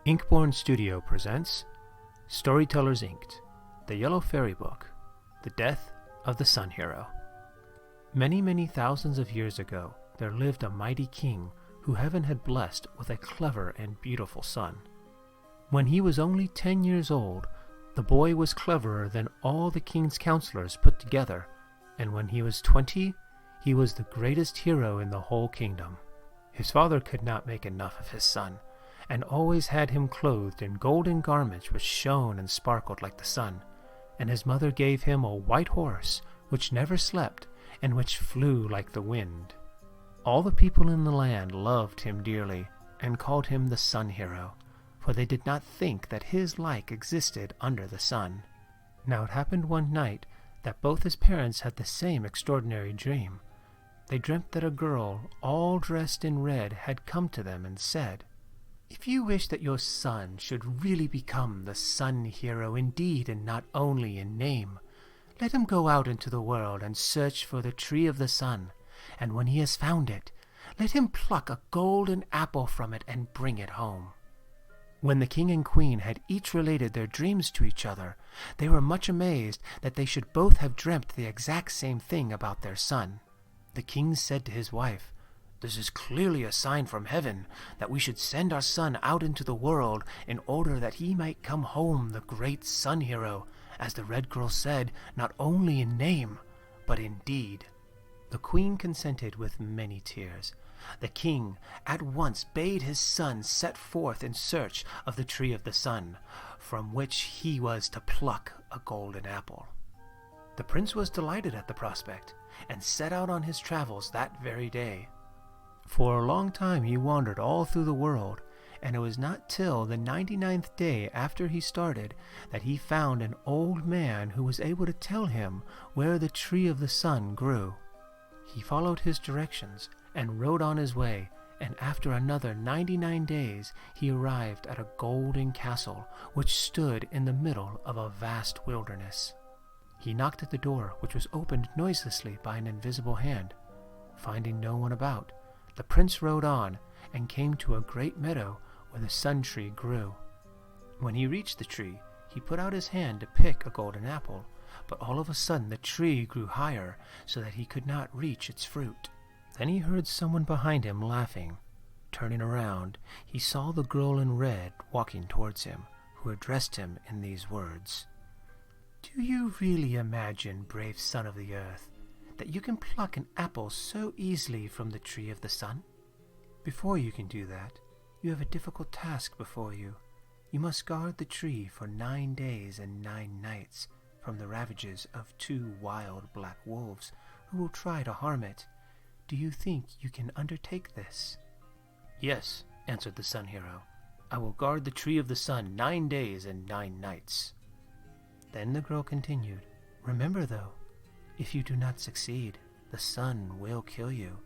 Inkborn.Studio presents Storytellers Inked, the Yellow Fairy Book, The Death of the Sun Hero. Many, many thousands of years ago, there lived a mighty king who heaven had blessed with a clever and beautiful son. When he was only 10 years old, the boy was cleverer than all the king's counselors put together, and when he was 20, he was the greatest hero in the whole kingdom. His father could not make enough of his son, and always had him clothed in golden garments which shone and sparkled like the sun, and his mother gave him a white horse which never slept and which flew like the wind. All the people in the land loved him dearly and called him the Sun Hero, for they did not think that his like existed under the sun. Now it happened one night that both his parents had the same extraordinary dream. They dreamt that a girl, all dressed in red, had come to them and said, "If you wish that your son should really become the Sun Hero in deed and not only in name, let him go out into the world and search for the tree of the sun, and when he has found it, let him pluck a golden apple from it and bring it home." When the king and queen had each related their dreams to each other, they were much amazed that they should both have dreamt the exact same thing about their son. The king said to his wife, "This is clearly a sign from heaven that we should send our son out into the world in order that he might come home the great Sun Hero, as the red girl said, not only in name, but in deed." The queen consented with many tears. The king at once bade his son set forth in search of the tree of the sun, from which he was to pluck a golden apple. The prince was delighted at the prospect, and set out on his travels that very day. For a long time he wandered all through the world, and it was not till the 99th day after he started that he found an old man who was able to tell him where the tree of the sun grew. He followed his directions and rode on his way, and after another 99 days he arrived at a golden castle which stood in the middle of a vast wilderness. He knocked at the door, which was opened noiselessly by an invisible hand. Finding no one about, the prince rode on and came to a great meadow where the sun tree grew. When he reached the tree, he put out his hand to pick a golden apple, but all of a sudden the tree grew higher so that he could not reach its fruit. Then he heard someone behind him laughing. Turning around, he saw the girl in red walking towards him, who addressed him in these words, "Do you really imagine, brave son of the earth, that you can pluck an apple so easily from the tree of the sun? Before you can do that, you have a difficult task before you. You must guard the tree for 9 days and 9 nights from the ravages of 2 wild black wolves who will try to harm it. Do you think you can undertake this?" "Yes," answered the Sun Hero. "I will guard the tree of the sun 9 days and 9 nights. Then the girl continued, "Remember though, if you do not succeed, the sun will kill you.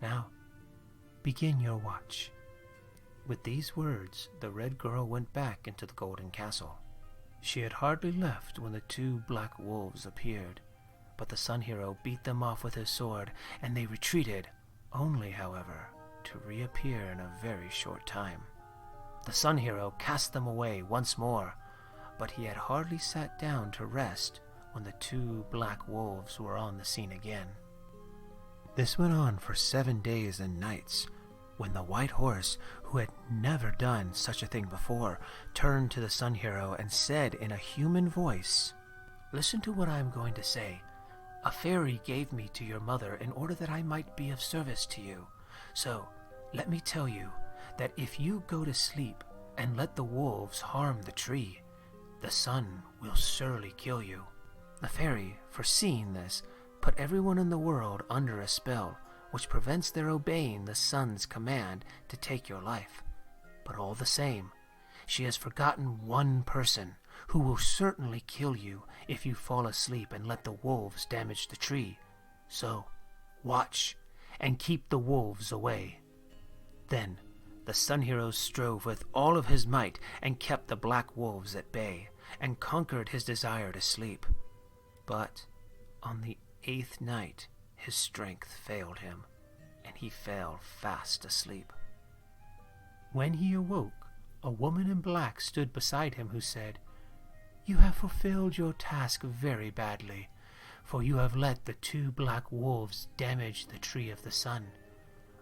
Now, begin your watch." With these words, the red girl went back into the golden castle. She had hardly left when the 2 black wolves appeared, but the Sun Hero beat them off with his sword, and they retreated, only, however, to reappear in a very short time. The Sun Hero cast them away once more, but he had hardly sat down to rest when the 2 black wolves were on the scene again. This went on for 7 days and nights, when the white horse, who had never done such a thing before, turned to the Sun Hero and said in a human voice, "Listen to what I am going to say. A fairy gave me to your mother in order that I might be of service to you. So, let me tell you that if you go to sleep and let the wolves harm the tree, the sun will surely kill you." The fairy, foreseeing this, put everyone in the world under a spell which prevents their obeying the sun's command to take your life. But all the same, she has forgotten one person who will certainly kill you if you fall asleep and let the wolves damage the tree. So, watch and keep the wolves away. Then the Sun Hero strove with all of his might and kept the black wolves at bay, and conquered his desire to sleep. But on the 8th night his strength failed him, and he fell fast asleep. When he awoke, A woman in black stood beside him who said, "You have fulfilled your task very badly, for you have let the 2 black wolves damage the tree of the sun.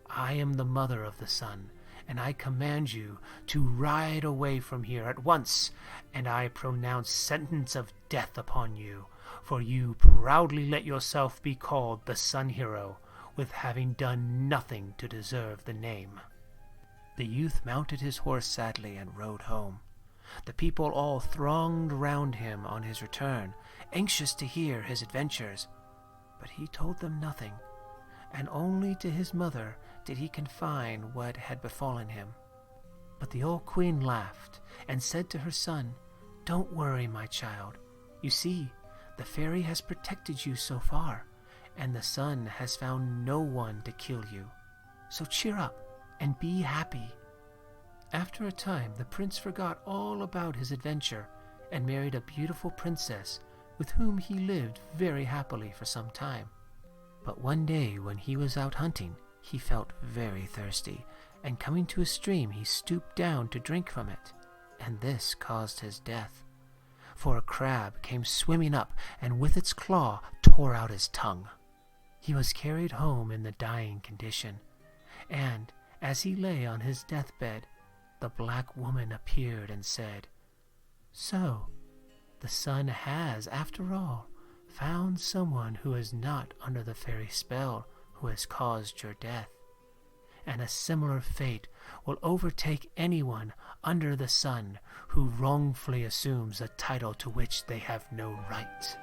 I am the mother of the sun, and I command you to ride away from here at once, and I pronounce sentence of death upon you, for you proudly let yourself be called the Sun Hero, with having done nothing to deserve the name." The youth mounted his horse sadly and rode home. The people all thronged round him on his return, anxious to hear his adventures, but he told them nothing, and only to his mother did he confide what had befallen him. But the old queen laughed and said to her son, "Don't worry, my child. You see, the fairy has protected you so far, and the sun has found no one to kill you. So cheer up and be happy." After a time, the prince forgot all about his adventure and married a beautiful princess with whom he lived very happily for some time. But one day when he was out hunting, he felt very thirsty, and coming to a stream he stooped down to drink from it, and this caused his death. For a crab came swimming up and with its claw tore out his tongue. He was carried home in the dying condition, and as he lay on his deathbed, the black woman appeared and said, "So, the sun has, after all, found someone who is not under the fairy spell who has caused your death, and a similar fate will overtake anyone under the sun who wrongfully assumes a title to which they have no right."